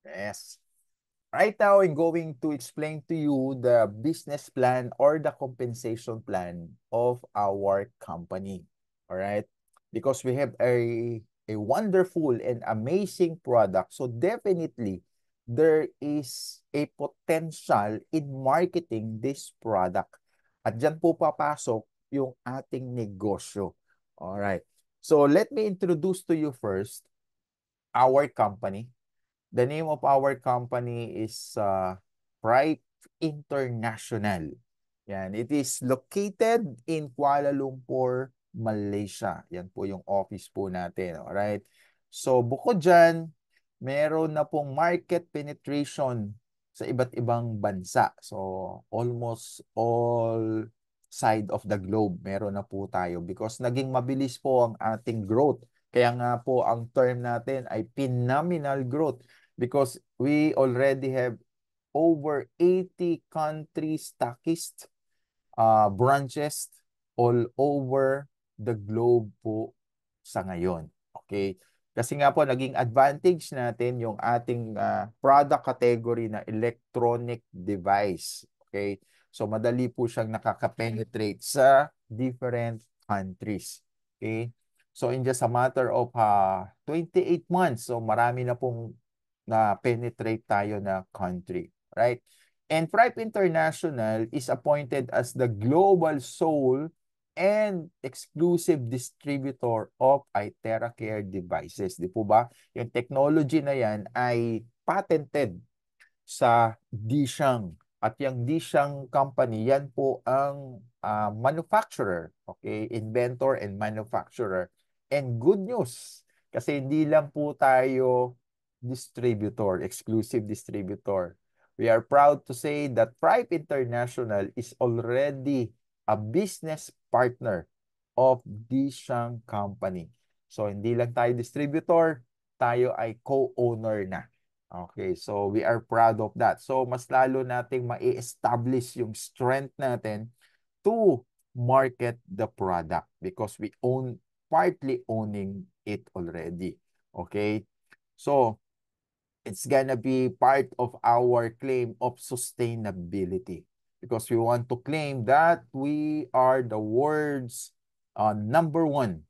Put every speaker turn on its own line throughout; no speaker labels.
Yes. Right now, I'm going to explain to you the business plan or the compensation plan of our company. All right? Because we have a wonderful and amazing product. So definitely, there is a potential in marketing this product. At dyan po papasok yung ating negosyo. All right. So let me introduce to you first our company. The name of our company is Pripe International. Yan, it is located in Kuala Lumpur, Malaysia. Yan po yung office po natin. Alright? So, bukod dyan, meron na pong market penetration sa iba't ibang bansa. So, almost all side of the globe, meron na po tayo because naging mabilis po ang ating growth. Kaya nga po, ang term natin ay phenomenal growth because we already have over 80 country stockists branches all over the globe po sa ngayon. Okay? Kasi nga po, naging advantage natin yung ating product category na electronic device. Okay? So, madali po siyang nakaka-penetrate sa different countries. Okay? So, in just a matter of 28 months, so marami na pong na-penetrate tayo na country. Right? And Pripe International is appointed as the global sole and exclusive distributor of IteraCare devices. Di po ba? Yung technology na yan ay patented sa Dishang. At yung Dishang company, yan po ang manufacturer, okay? Inventor and manufacturer. And good news, kasi hindi lang po tayo distributor, exclusive distributor. We are proud to say that Pripe International is already a business partner of Dishang company. So, hindi lang tayo distributor, tayo ay co-owner na. Okay, so we are proud of that. So mas lalo nating mai-establish yung strength natin to market the product because we partly owning it already. Okay? So it's gonna be part of our claim of sustainability because we want to claim that we are the world's #1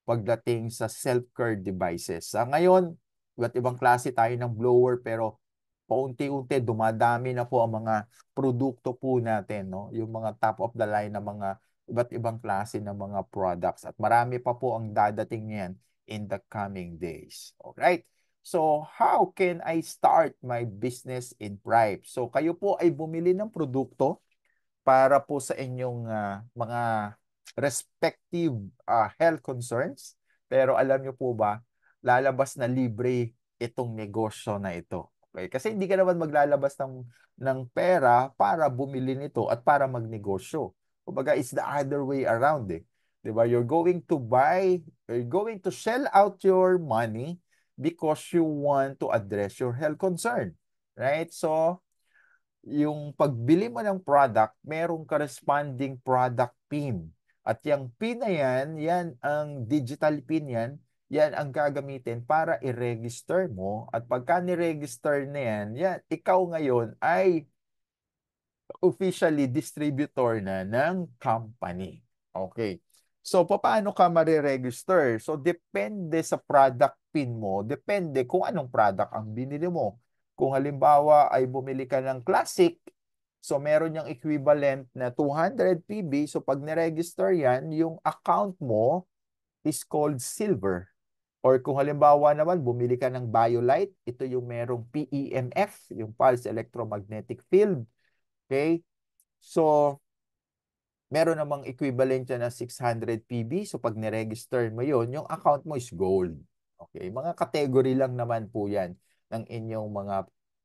pagdating sa self-care devices. Sa ngayon, iba't ibang klase tayo ng blower pero paunti-unti dumadami na po ang mga produkto po natin, no? Yung mga top of the line na mga iba't ibang klase ng mga products at marami pa po ang dadating niyan in the coming days. Alright? So, how can I start my business in Pripe? So, kayo po ay bumili ng produkto para po sa inyong mga respective health concerns. Pero alam nyo po ba, lalabas na libre itong negosyo na ito. Okay? Kasi hindi ka naman maglalabas ng pera para bumili nito at para magnegosyo. Kumbaga, it's the other way around eh. Diba? You're going to shell out your money because you want to address your health concern. Right? So, yung pagbili mo ng product, merong corresponding product PIN. At yung PIN na yan ang digital PIN yan, yan ang gagamitin para i-register mo. At pagka ni-register na yan, ikaw ngayon ay officially distributor na ng company. Okay. So, paano ka mariregister? So, depende sa product PIN mo. Depende kung anong product ang binili mo. Kung halimbawa ay bumili ka ng Classic, so meron yung equivalent na 200 PB. So, pag niregister yan, yung account mo is called Silver. Or kung halimbawa naman, bumili ka ng BioLite, ito yung merong PEMF, yung Pulse Electromagnetic Field. Okay? So, meron namang equivalent yan na 600 PB. So, pag niregister mo yon, yung account mo is gold. Okay? Mga category lang naman po yan ng inyong mga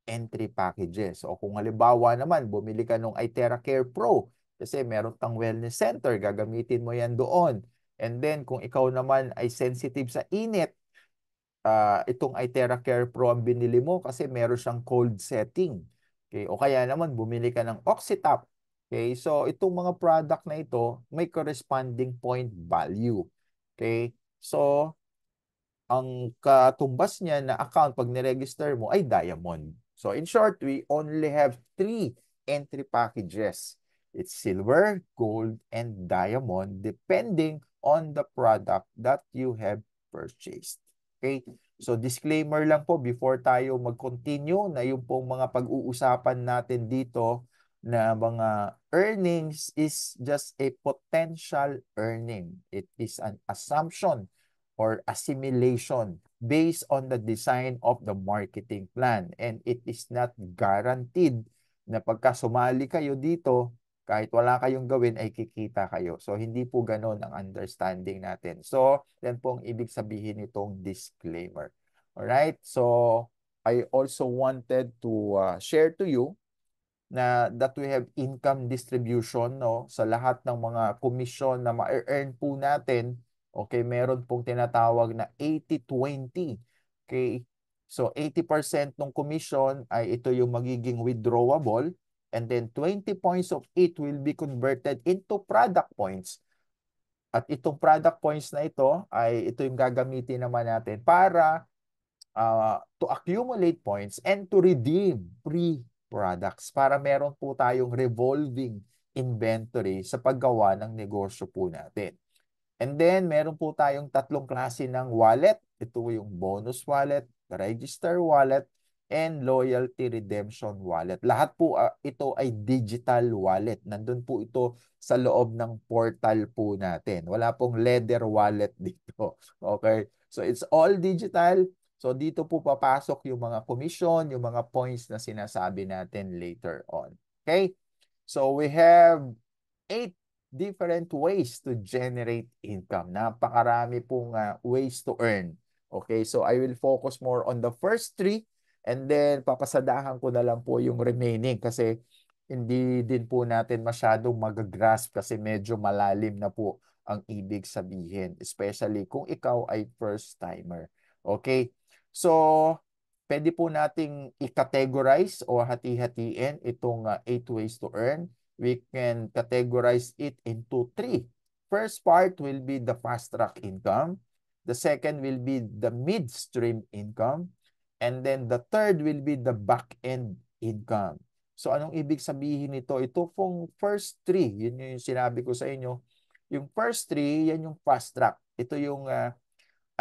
entry packages. O kung halimbawa naman, bumili ka ng Itera Care Pro kasi meron kang wellness center, gagamitin mo yan doon. And then, kung ikaw naman ay sensitive sa init, itong Itera Care Pro ang binili mo kasi meron siyang cold setting. Okay? O kaya naman bumili ka ng Oxytap. Okay? So itong mga product na ito may corresponding point value. Okay? So ang katumbas niya na account pag niregister mo ay diamond. So in short, we only have three entry packages. It's silver, gold, and diamond depending on the product that you have purchased. Okay? So disclaimer lang po before tayo mag-continue na yung pong mga pag-uusapan natin dito na mga earnings is just a potential earning. It is an assumption or assimilation based on the design of the marketing plan. And it is not guaranteed na pagka sumali kayo dito, kahit wala kayong gawin ay kikita kayo. So, hindi po ganon ang understanding natin. So, yan po ang ibig sabihin nitong disclaimer. Alright? So, I also wanted to share to you na that we have income distribution no sa lahat ng mga komisyon na ma-earn po natin. Okay, meron pong tinatawag na 80-20. Okay? So 80% ng commission ay ito yung magiging withdrawable and then 20 points of it will be converted into product points. At itong product points na ito ay ito yung gagamitin naman natin para to accumulate points and to redeem free products para meron po tayong revolving inventory sa paggawa ng negosyo po natin. And then, meron po tayong tatlong klase ng wallet. Ito yung bonus wallet, register wallet, and loyalty redemption wallet. Lahat po ito ay digital wallet. Nandun po ito sa loob ng portal po natin. Wala pong leather wallet dito. Okay? So, it's all digital. So, dito po papasok yung mga commission, yung mga points na sinasabi natin later on. Okay? So, we have 8 different ways to generate income. Napakarami pong ways to earn. Okay, so I will focus more on the first three and then papasadahan ko na lang po yung remaining kasi hindi din po natin masyadong mag-grasp kasi medyo malalim na po ang ibig sabihin, especially kung ikaw ay first timer. Okay, so pwede po nating i-categorize o hati-hatiin itong 8 ways to earn. We can categorize it into 3. First part will be the fast track income. The second will be the midstream income. And then the third will be the back-end income. So anong ibig sabihin nito? Ito pong first 3, yun yung sinabi ko sa inyo. Yung first 3, yan yung fast track. Ito yung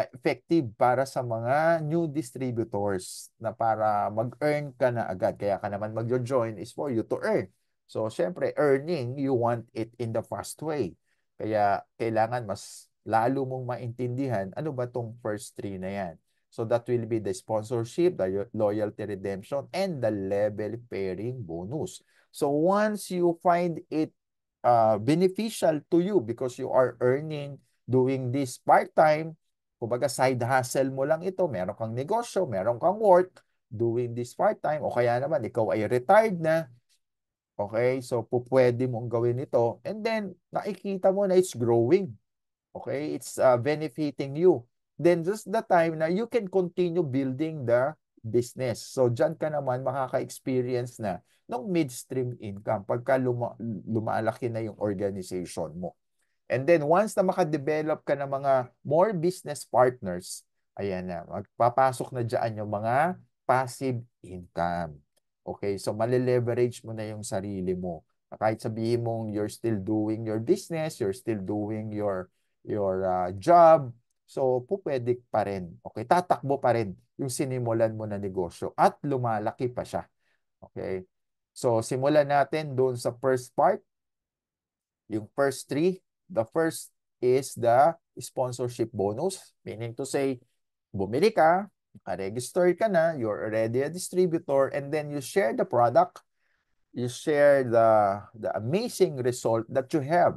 effective para sa mga new distributors na para mag-earn ka na agad. Kaya ka naman mag-join is for you to earn. So, syempre, earning, you want it in the fast way. Kaya, kailangan mas lalo mong maintindihan ano ba tong first three na yan. So, that will be the sponsorship, the loyalty redemption, and the level pairing bonus. So, once you find it beneficial to you because you are earning doing this part-time, kumbaga side hustle mo lang ito, meron kang negosyo, meron kang work, doing this part-time, o kaya naman ikaw ay retired na, okay, so pwede mong gawin ito, and then nakikita mo na it's growing, okay, it's benefiting you. Then just the time na you can continue building the business. So dyan ka naman makaka-experience na ng midstream income pagka lumalaki na yung organization mo. And then once na makadevelop ka ng mga more business partners, ayan na, magpapasok na dyan yung mga passive income. Okay, so malileverage mo na yung sarili mo. Kahit sabihin mong you're still doing your business, you're still doing your job, so pwede pa rin. Okay, tatakbo pa rin yung sinimulan mo na negosyo at lumalaki pa siya. Okay, so simulan natin doon sa first part. Yung first three, the first is the sponsorship bonus. Meaning to say, bumili ka, register ka na, you're already a distributor, and then you share the product, you share the amazing result that you have.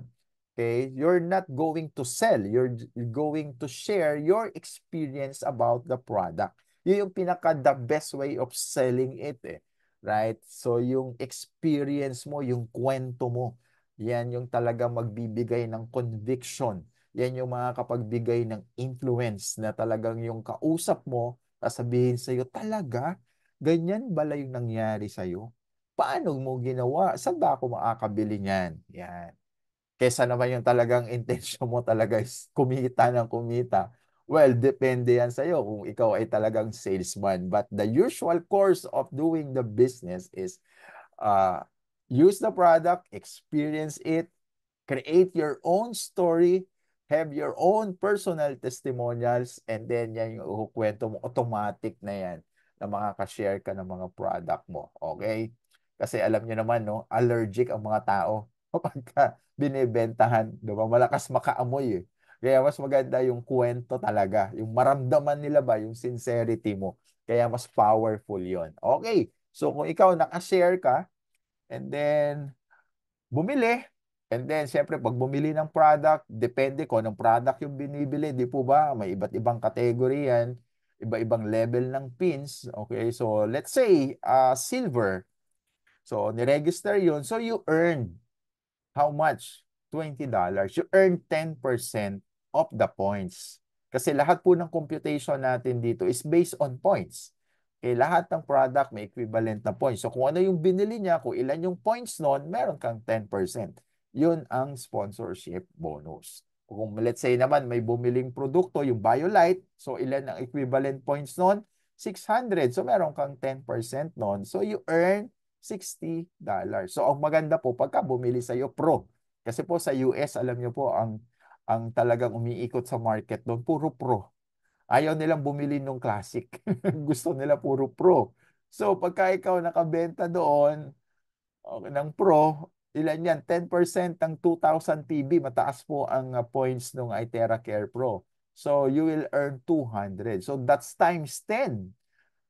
Okay, you're not going to sell, you're going to share your experience about the product. Yun yung pinaka the best way of selling it, right? So yung experience mo, yung kwento mo, yan yung talaga magbibigay ng conviction. Yan yung makakapagbigay ng influence na talagang yung kausap mo, sasabihin sa'yo, talaga? Ganyan bala yung nangyari sa'yo? Paano mo ginawa? Saan ba ako makakabili niyan? Yan. Kesa naman yung talagang intensyon mo talaga is kumita ng kumita. Well, depende yan sa'yo kung ikaw ay talagang salesman. But the usual course of doing the business is uh, use the product, experience it, create your own story, have your own personal testimonials, and then yan yung kwento mo, automatic na yan na makaka-share ka ng mga product mo. Okay? Kasi alam nyo naman, no, allergic ang mga tao kapag binibentahan. Diba? Malakas makaamoy eh. Kaya mas maganda yung kwento talaga. Yung maramdaman nila ba, yung sincerity mo. Kaya mas powerful yon. Okay. So kung ikaw nakashare ka, and then bumili. And then, syempre, pag bumili ng product, depende kung anong product yung binibili. Di po ba? May iba't ibang category yan. Iba-ibang level ng pins. Okay, so let's say, silver. So, niregister yun. So, you earn how much? $20. You earn 10% of the points. Kasi lahat po ng computation natin dito is based on points. Eh, lahat ng product may equivalent na points. So, kung ano yung binili niya, kung ilan yung points nun, meron kang 10%. Yun ang sponsorship bonus. Kung let's say naman may bumiling produkto, yung BioLite, so ilan ang equivalent points nun? 600. So, meron kang 10% nun. So, you earn $60. So, ang maganda po, pagka bumili sa'yo pro. Kasi po sa US, alam niyo po, ang talagang umiikot sa market doon, puro pro. Ayaw nilang bumili nung classic. Gusto nila puro pro. So, pagka ikaw nakabenta doon ng pro, ilan yan? 10% ng 2,000 PB. Mataas po ang points ng iTera Care Pro. So, you will earn 200. So, that's times 10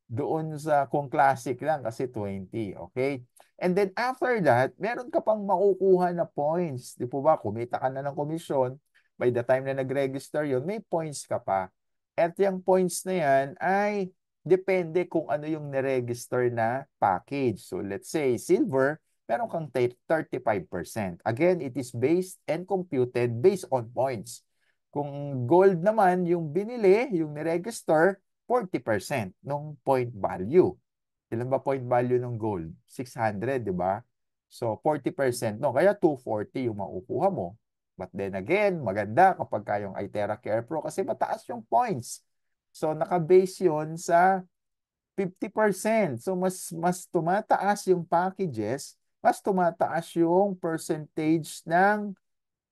doon sa kung classic lang kasi 20, okay? And then after that, meron ka pang makukuha na points. Di po ba? Kumita ka na ng komisyon. By the time na nag-register yon, may points ka pa. At yung points na yan ay depende kung ano yung niregister na package. So let's say silver, meron kang 35%. Again, it is based and computed based on points. Kung gold naman yung binili, yung niregister, 40% nung point value. Ilan ba point value ng gold? 600, di ba? So, 40%. No, kaya 240 yung makukuha mo. But then again, maganda kapag kayong iTera Care Pro kasi mataas yung points. So, naka-base yun sa 50%. So, mas tumataas yung packages, mas tumataas yung percentage ng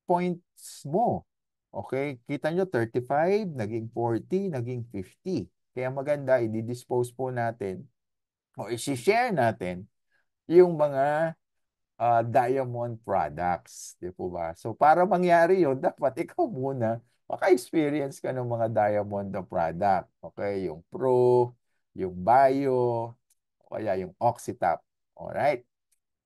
points mo. Okay? Kita nyo, 35, naging 40, naging 50. Kaya maganda, i-dispose po natin o i-share natin yung mga diamond products. Di po ba? So, para mangyari yun, dapat ikaw muna maka-experience ka ng mga diamond na product. Okay? Yung Pro, yung Bio, o kaya yung Oxytap. Alright?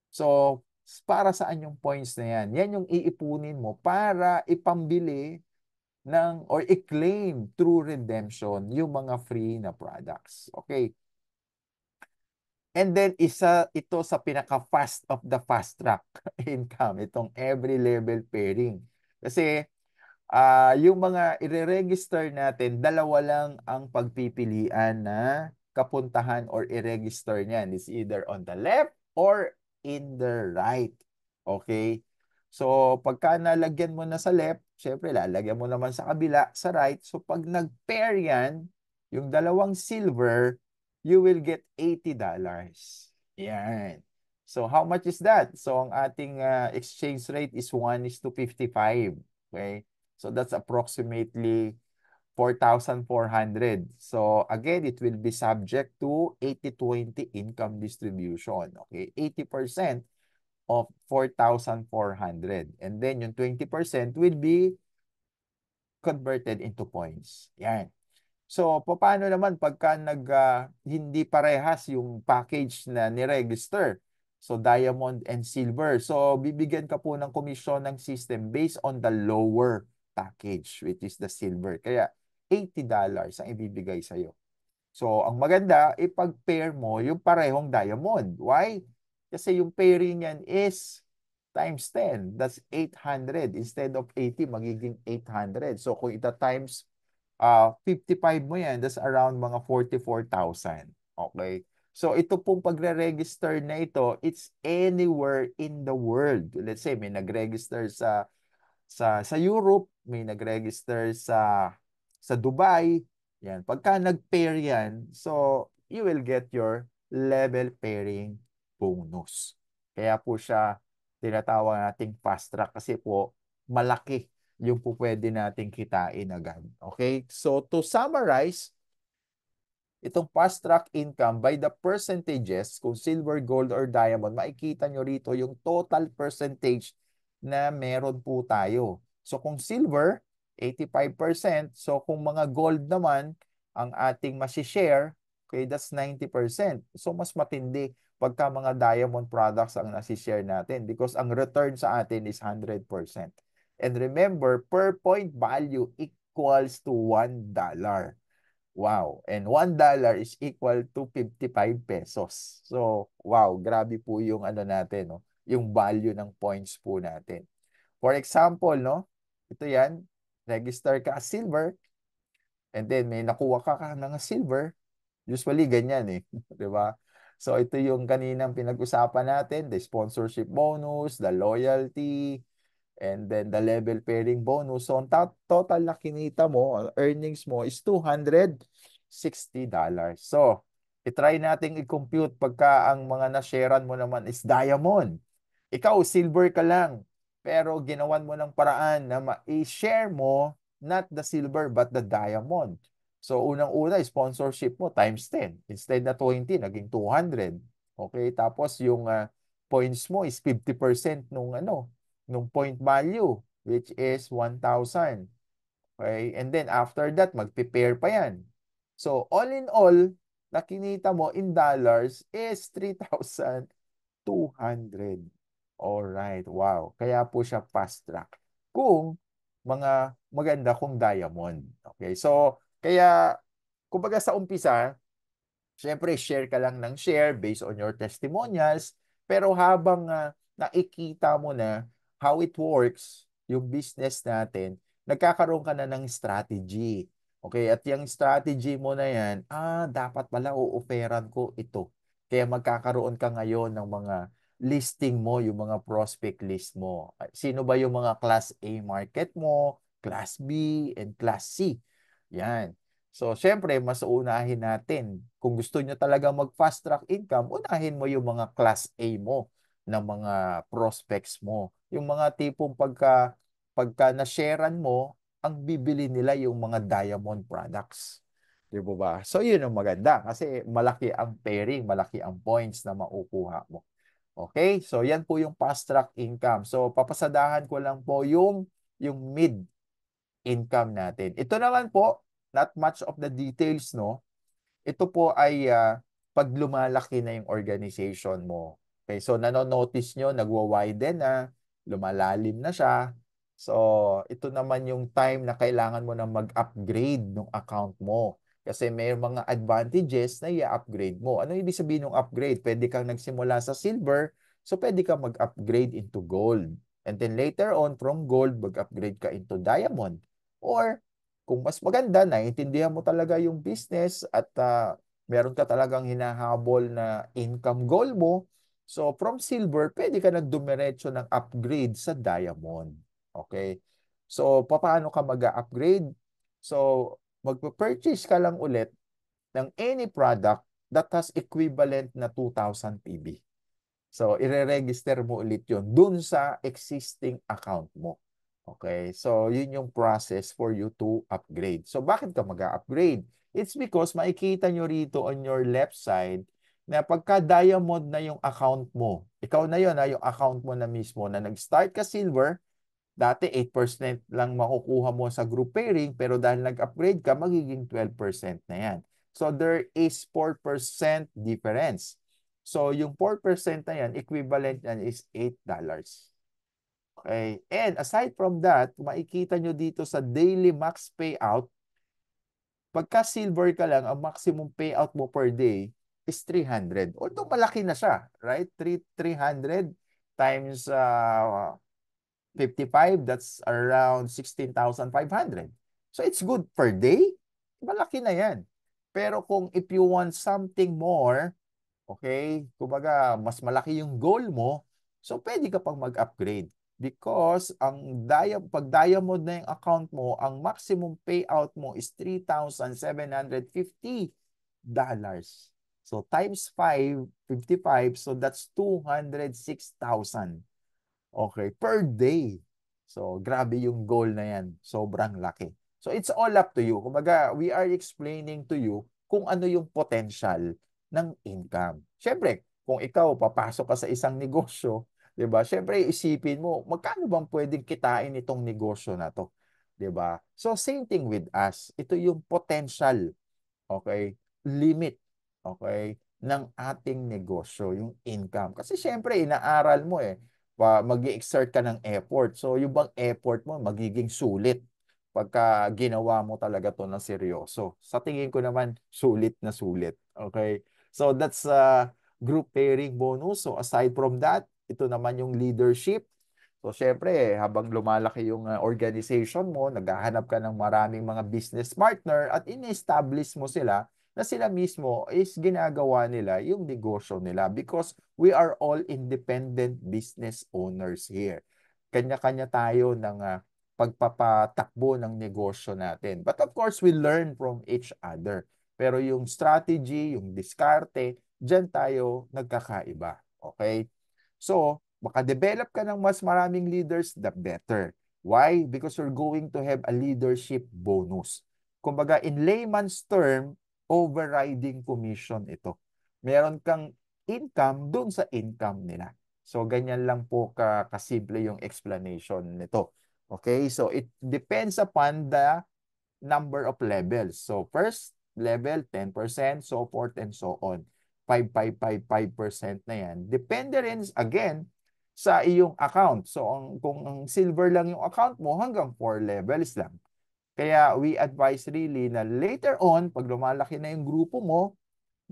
So, para saan yung points na yan? Yan yung iipunin mo para ipambili ng or i-claim through redemption yung mga free na products. Okay? And then isa ito sa pinaka-fast of the fast track income, itong every level pairing. Kasi yung mga ire-register natin, dalawa lang ang pagpipilian na kapuntahan or i-register niyan. It's either on the left or in the right. Okay? So, pagka nalagyan mo na sa left, syempre, lalagyan mo naman sa kabila, sa right. So, pag nag-pair yan, yung dalawang silver, you will get $80. Yan. So, how much is that? So, ang ating exchange rate is 1:55. Okay? So that's approximately 4,400. So again, it will be subject to 80-20 income distribution. Okay, 80% of 4,400. And then yung 20% will be converted into points. Yan. So, paano naman pagka hindi parehas yung package na ni-register? So, diamond and silver. So, bibigyan ka po ng komisyon ng system based on the lower package, which is the silver. Kaya, $80 ang ibibigay sa'yo. So, ang maganda, ipag-pair mo yung parehong diamond. Why? Kasi yung pairing yan is times 10. That's 800. Instead of 80, magiging 800. So, kung ita times 55 mo yan, that's around mga 44,000. Okay? So, ito pong pagre-register na ito, it's anywhere in the world. Let's say, may nag-register sa Europe, may nag-register sa sa Dubai. Yan. Pagka nag-pair yan, so you will get your level pairing bonus. Kaya po siya tinatawag nating fast track kasi po malaki yung po pwede nating kitain agad. Okay? So to summarize, itong fast track income by the percentages, kung silver, gold, or diamond, makikita nyo rito yung total percentage na meron po tayo. So kung silver, 85%. So kung mga gold naman, ang ating masishare, okay, that's 90%. So mas matindi pagka mga diamond products ang nasishare natin because ang return sa atin is 100%. And remember, per point value equals to $1. Wow. And $1 is equal to 55 pesos. So, wow, grabe po yung ano natin, no? Yung value ng points po natin. For example, no? Ito yan, register ka as silver, and then may nakuha ka ng silver. Usually, ganyan eh. 'Di ba? So, ito yung kaninang pinag-usapan natin, the sponsorship bonus, the loyalty, and then the level pairing bonus. So, ang total na kinita mo, earnings mo is $260. So, itry nating i-compute pagka ang mga na-sharean mo naman is diamond. Ikaw, silver ka lang. Pero ginawan mo ng paraan na ma-share mo not the silver but the diamond. So, unang-una, sponsorship mo times 10. Instead na 20, naging 200. Okay? Tapos, yung points mo is 50% nung point value, which is 1,000. Okay? And then after that, magpe-pair pa yan. So, all in all, nakinita mo in dollars is 3,200. Alright, wow. Kaya po siya fast track. Kung mga maganda kung diamond. Okay, so, kaya, kumbaga sa umpisa, siyempre, share ka lang ng share based on your testimonials. Pero habang nakikita mo na how it works, yung business natin, nagkakaroon ka na ng strategy. Okay, at yung strategy mo na yan, dapat pala o-offeran ko ito. Kaya magkakaroon ka ngayon ng mga listing mo, yung mga prospect list mo. Sino ba yung mga Class A market mo, Class B, and Class C? Yan. So, syempre, mas uunahin natin. Kung gusto nyo talaga mag-fast track income, unahin mo yung mga class A mo ng mga prospects mo. Yung mga tipong pagka na-sharean mo, ang bibili nila yung mga diamond products. Di ba ba? So, yun ang maganda kasi malaki ang pairing, malaki ang points na makukuha mo. Okay? So, yan po yung fast track income. So, papasadahan ko lang po yung mid income natin. Ito naman po, not much of the details, no? Ito po ay pag lumalaki na yung organization mo. Okay, so nano-notice nyo, nagwa-widen na, lumalalim na siya. So, ito naman yung time na kailangan mo na mag-upgrade ng account mo. Kasi may mga advantages na i-upgrade mo. Ano ibig sabihin ng upgrade? Pwede kang nagsimula sa silver, so pwede kang mag-upgrade into gold. And then later on, from gold, mag-upgrade ka into diamond. Or, kung mas maganda, naiintindihan mo talaga yung business at meron ka talagang hinahabol na income goal mo, so from silver, pwede ka na dumiretso ng upgrade sa diamond. Okay? So, paano ka mag-upgrade? So, magpa-purchase ka lang ulit ng any product that has equivalent na 2,000 PB. So, ire-register mo ulit yun dun sa existing account mo. Okay? So, yun yung process for you to upgrade. So, bakit ka mag-upgrade? It's because makikita nyo rito on your left side na pagka diamond na yung account mo, ikaw na yun, yung account mo na mismo na nag-start ka silver, dati 8% lang makukuha mo sa group pairing, pero dahil nag-upgrade ka, magiging 12% na yan. So, there is 4% difference. So, yung 4% na yan, equivalent yan is $8. Okay? And aside from that, makikita nyo dito sa daily max payout, pagka silver ka lang, ang maximum payout mo per day is 300. Although malaki na siya, right? 300 times 55, that's around 16,500. So it's good per day. Malaki na yan. Pero kung if you want something more, okay, kumbaga mas malaki yung goal mo, so pwede ka pang mag-upgrade. Because pag diamond na yung account mo, ang maximum payout mo is $3,750. So times 5, 55, so that's 206,000. Okay, per day. So grabe yung goal na yan. Sobrang laki. So it's all up to you. Kumbaga, we are explaining to you kung ano yung potential ng income. Siyempre, kung ikaw papasok ka sa isang negosyo, 'di ba? Siyempre, isipin mo, magkano bang pwedeng kitain itong negosyo na 'to? 'Di ba? So same thing with us. Ito yung potential, okay, limit, okay, ng ating negosyo, yung income. Kasi syempre, inaaral mo eh, mag-exert ka ng effort. So, yung bang effort mo, magiging sulit pagka ginawa mo talaga to ng seryoso. Sa tingin ko naman, sulit na sulit. Okay? So, that's group pairing bonus. So, aside from that, ito naman yung leadership. So, syempre, habang lumalaki yung organization mo, naghahanap ka ng maraming mga business partner at in-establish mo sila na sila mismo is ginagawa nila yung negosyo nila because we are all independent business owners here. Kanya-kanya tayo ng pagpapatakbo ng negosyo natin. But of course, we learn from each other. Pero yung strategy, yung diskarte, dyan tayo nagkakaiba. Okay? So, makadevelop ka ng mas maraming leaders, the better. Why? Because you're going to have a leadership bonus. Kumbaga, in layman's term, overriding commission ito. Meron kang income dun sa income nila. So, ganyan lang po kasimple yung explanation nito. Okay? So, it depends upon the number of levels. So, first level, 10%, so forth and so on. 5% na yan. Depende rin, again, sa iyong account. So, kung ang silver lang yung account mo, hanggang 4 levels lang. Kaya we advise really na later on, pag lumalaki na yung grupo mo,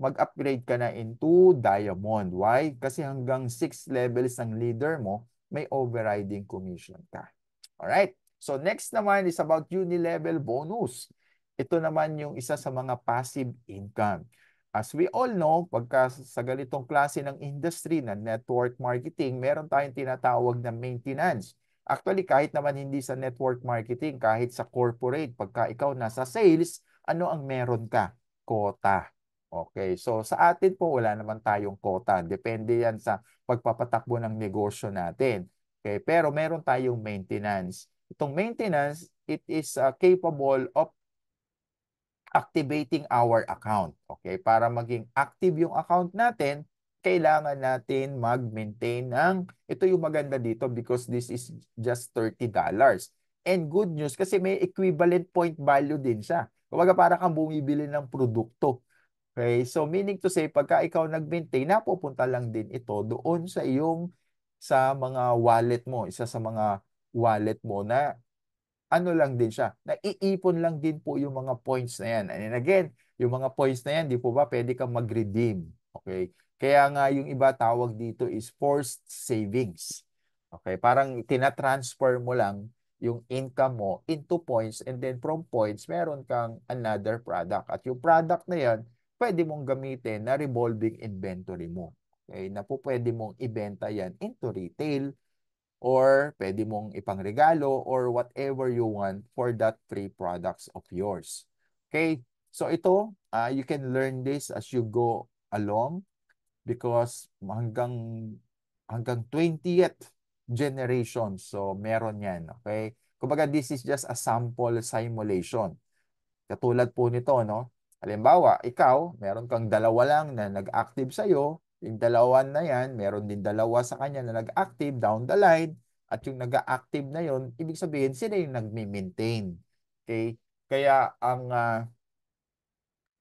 mag-upgrade ka na into diamond. Why? Kasi hanggang 6 levels ng leader mo, may overriding commission ka. Alright? So next naman is about uni-level bonus. Ito naman yung isa sa mga passive income. As we all know, pagka sa ganitong klase ng industry na network marketing, meron tayong tinatawag na maintenance. Actually, kahit naman hindi sa network marketing, kahit sa corporate, pagka ikaw nasa sales, ano ang meron ka? Quota. Okay, so sa atin po wala naman tayong quota. Depende yan sa pagpapatakbo ng negosyo natin. Okay, pero meron tayong maintenance. Itong maintenance, it is capable of activating our account. Okay, para maging active yung account natin, kailangan natin mag-maintain ng, ito yung maganda dito because this is just $30. And good news kasi may equivalent point value din siya. Kumbaga para kang bumibili ng produkto. Okay, so meaning to say, pagka ikaw nag-maintain, napupunta lang din ito doon sa mga wallet mo, isa sa mga wallet mo na ano lang din siya, naiipon lang din po yung mga points na yan. And again, yung mga points na yan, di po ba pwede kang mag-redeem. Okay? Kaya nga yung iba tawag dito is forced savings. Okay? Parang tina-transfer mo lang yung income mo into points and then from points, meron kang another product. At yung product na yan, pwede mong gamitin na revolving inventory mo. Okay? Na po pwede mong ibenta yan into retail, or pwede mong ipangregalo or whatever you want for that free products of yours. Okay? So ito, you can learn this as you go along because hanggang 20th generation. So meron yan. Okay? Kumbaga, this is just a sample simulation. Katulad po nito, no? Halimbawa, ikaw, meron kang dalawa lang na nag-active sa'yo. Yung dalawa na yan, meron din dalawa sa kanya na nag-active down the line. At yung nag-active na yon, ibig sabihin, sila yung nag-maintain. Okay? Kaya ang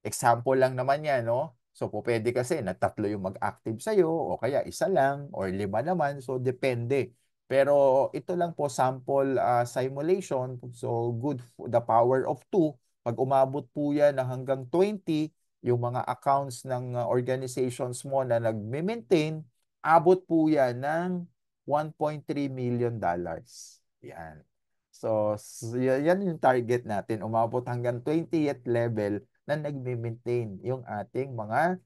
example lang naman yan, no? So, po pwede kasi na tatlo yung mag-active sa'yo o kaya isa lang or lima naman. So, depende. Pero ito lang po sample simulation. So, good the power of 2. Pag umabot po yan ng hanggang 20, yung mga accounts ng organizations mo na nag-maintain, abot po yan ng $1.3 million. Yan. So, yan yung target natin. Umabot hanggang 20th level na nagme-maintain yung ating mga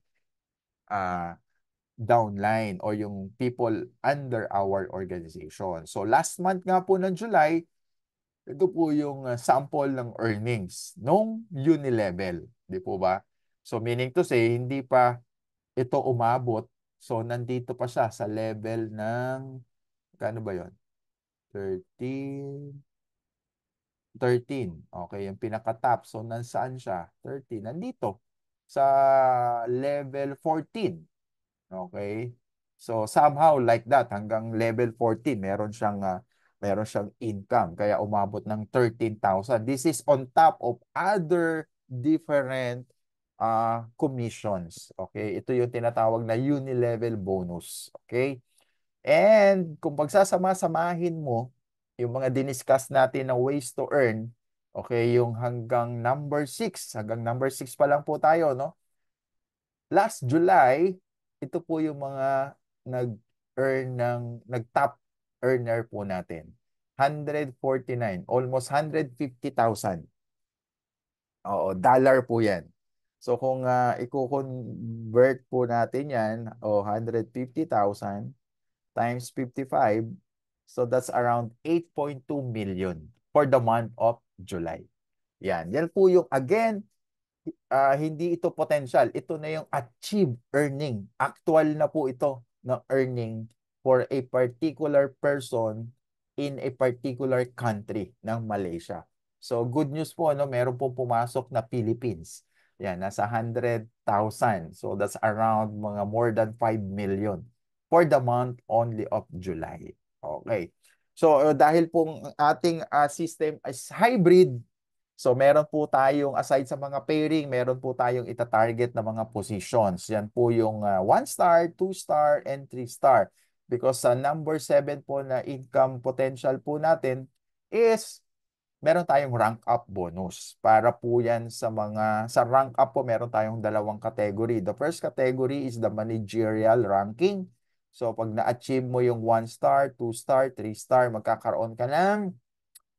downline or yung people under our organization. So last month nga po ng July, ito po yung sample ng earnings nung Unilevel, di po ba? So meaning to say, hindi pa ito umabot. So nandito pa siya sa level ng, kano ba yon? 13, 13. Okay, yung pinaka-top. So nasaan siya? 13. Nandito sa level 14. Okay? So somehow like that hanggang level 14 meron siyang income kaya umabot ng 13,000. This is on top of other different commissions. Okay? Ito yung tinatawag na uni-level bonus. Okay? And kung pagsasama-samahin mo yung mga diniscuss natin na ways to earn, okay, yung hanggang number 6 pa lang po tayo, no? Last July, ito po yung mga nag-top earner po natin. 149, almost 150,000. Oo, dollar po yan. So kung i-convert po natin yan, 150,000 times 55, so that's around 8.2 million for the month of July. Yan po yung again, hindi ito potential. Ito na yung achieved earning. Actual na po ito ng earning for a particular person in a particular country ng Malaysia. So good news po, no? Meron po pumasok na Philippines. Yan, nasa 100,000. So that's around mga more than 5 million for the month only of July. Okay. So dahil pong ating system is hybrid, so meron po tayong, aside sa mga pairing, meron po tayong ita-target na mga positions. Yan po yung 1 star, 2 star, and 3 star. Because sa number 7 po na income potential po natin is meron tayong rank up bonus. Para po yan sa rank up po, meron tayong dalawang category. The first category is the managerial ranking. So pag na-achieve mo yung 1 star, 2 star, 3 star, magkakaroon ka ng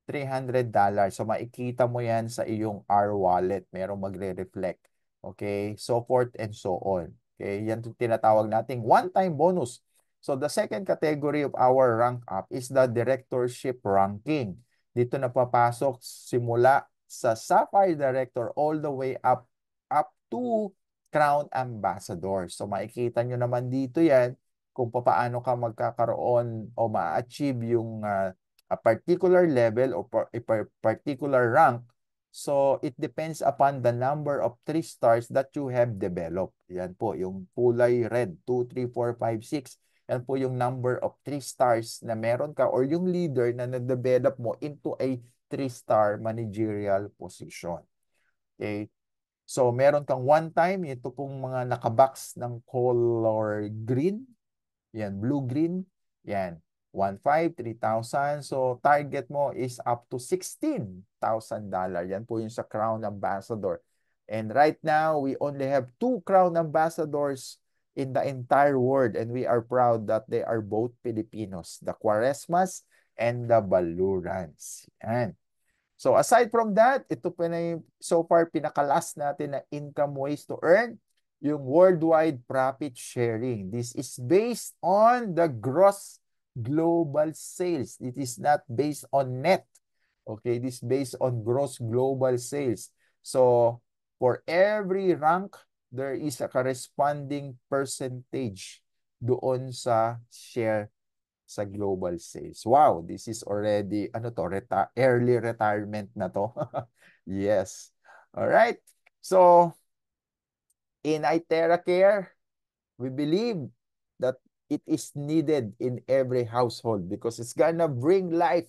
$300. So makikita mo yan sa iyong R wallet. Merong magre-reflect. Okay? So forth and so on. Okay? Yan yung tinatawag nating one-time bonus. So the second category of our rank up is the directorship ranking. Dito na papasok simula sa Sapphire Director all the way up to Crown Ambassador. So makikita nyo naman dito yan kung paano ka magkakaroon o ma-achieve yung a particular level or a particular rank. So, it depends upon the number of 3 stars that you have developed. Yan po, yung kulay red, 2, 3, 4, 5, 6. Yan po yung number of 3 stars na meron ka or yung leader na na-develop mo into a 3-star managerial position. Okay? So, meron kang one time, ito pong mga nakabox ng color green. Yan, blue-green. Yan. 1.5, 3,000. So, target mo is up to $16,000. Yan po yung sa Crown Ambassador. And right now, we only have 2 Crown Ambassadors in the entire world. And we are proud that they are both Filipinos. The Quaresmas and the Balurans. Yan. So, aside from that, ito pa na yung so far pinakalas natin na income ways to earn, yung worldwide profit sharing. This is based on the gross global sales. It is not based on net. Okay, this is based on gross global sales. So, for every rank, there is a corresponding percentage doon sa share sa global sales. Wow, this is already, early retirement na to. Yes. All right. So, in Itera Care, we believe that it is needed in every household because it's gonna bring life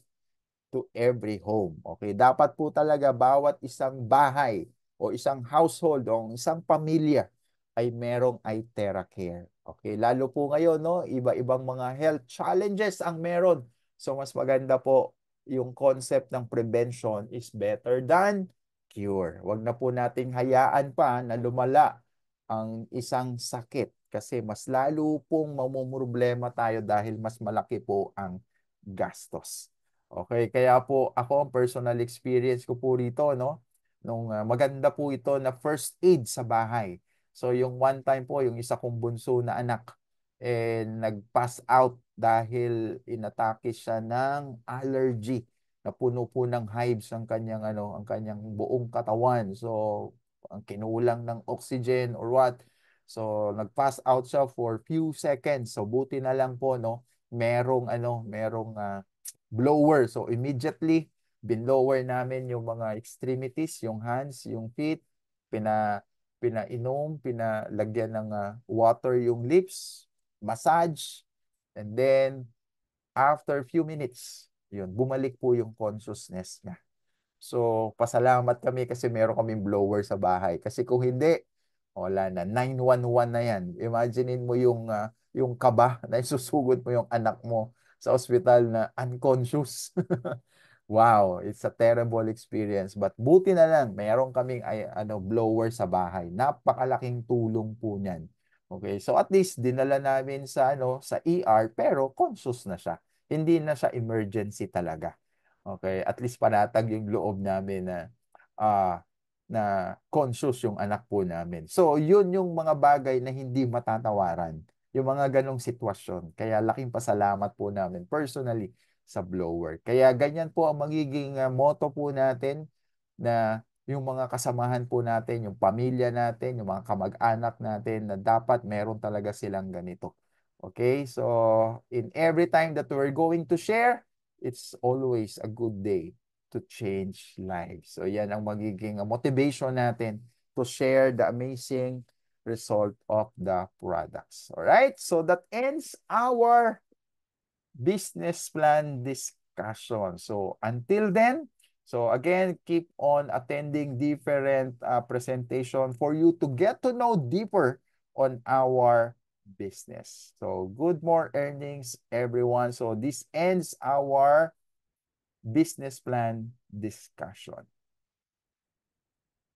to every home. Okay, dapat po talaga bawat isang bahay o isang household o isang pamilya ay merong Itera Care. Okay, lalo po ngayon, no, iba-ibang mga health challenges ang meron. So mas maganda po yung concept ng prevention is better than cure. Wag na po nating hayaan pa na lumala ang isang sakit kasi mas lalo pong mamumroblema tayo dahil mas malaki po ang gastos. Okay, kaya po ako, personal experience ko po rito, no? Nung maganda po ito na first aid sa bahay. So yung one time po, yung isa kong bunso na anak, nag-pass out dahil inatake siya ng allergy na puno po ng hives ang kanyang ang kanyang buong katawan. So, ang kinulang ng oxygen or what. So, nag-pass out siya for few seconds. So, buti na lang po no, merong blower. So, immediately binlower namin yung mga extremities, yung hands, yung feet, pinainom, pinalagyan ng water yung lips, massage, and then after few minutes, yun, bumalik po yung consciousness niya. So, pasalamat kami kasi meron kaming blower sa bahay. Kasi kung hindi, wala na. 911 na yan. Imaginein mo yung kaba na isusugod mo yung anak mo sa ospital na unconscious. Wow, it's a terrible experience. But buti na lang, meron kaming blower sa bahay. Napakalaking tulong po niyan. Okay, so at least dinala namin sa ER pero conscious na siya. Hindi na siya emergency talaga. Okay, at least panatag yung loob namin ah, na conscious yung anak po namin. So, yun yung mga bagay na hindi matatawaran. Yung mga ganong sitwasyon. Kaya laking pasalamat po namin personally sa blower. Kaya ganyan po ang magiging motto po natin na yung mga kasamahan po natin, yung pamilya natin, yung mga kamag-anak natin na dapat meron talaga silang ganito. Okay? So, in every time that we're going to share, it's always a good day to change lives. So, yan ang magiging motivation natin to share the amazing result of the products. All right? So, that ends our business plan discussion. So until then, so again, keep on attending different presentation for you to get to know deeper on our business. So good more earnings, everyone. So this ends our business plan discussion.